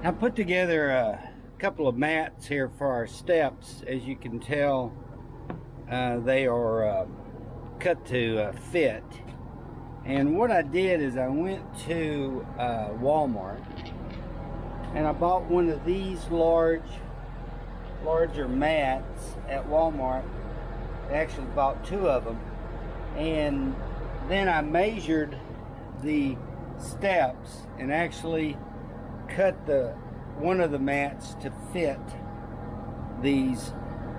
I put together a couple of mats here for our steps. As you can tell, they are cut to fit. And what I did is I went to Walmart and I bought one of these larger mats at Walmart. I actually bought 2 of them, and then I measured the steps and actually cut one of the mats to fit these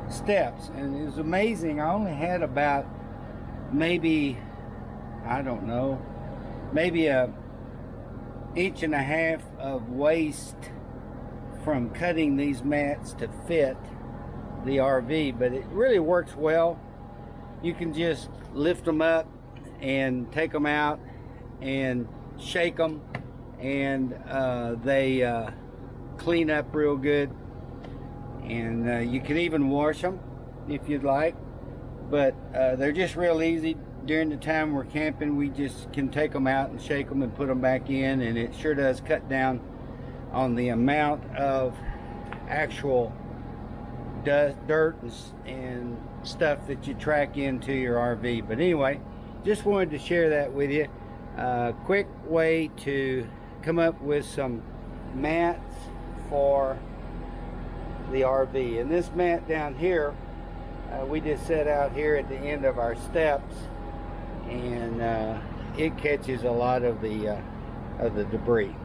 steps. And it was amazing. I only had about maybe, I don't know, maybe a 1.5 inches of waste from cutting these mats to fit the RV, but it really works well. You can just lift them up and take them out and shake them, and they clean up real good. And you can even wash them if you'd like, but they're just real easy. During the time we're camping, we just can take them out and shake them and put them back in, and it sure does cut down on the amount of actual dust, dirt and stuff that you track into your RV. But anyway, just wanted to share that with you. Quick way to come up with some mats for the RV. And this mat down here, we just set out here at the end of our steps, and it catches a lot of the debris.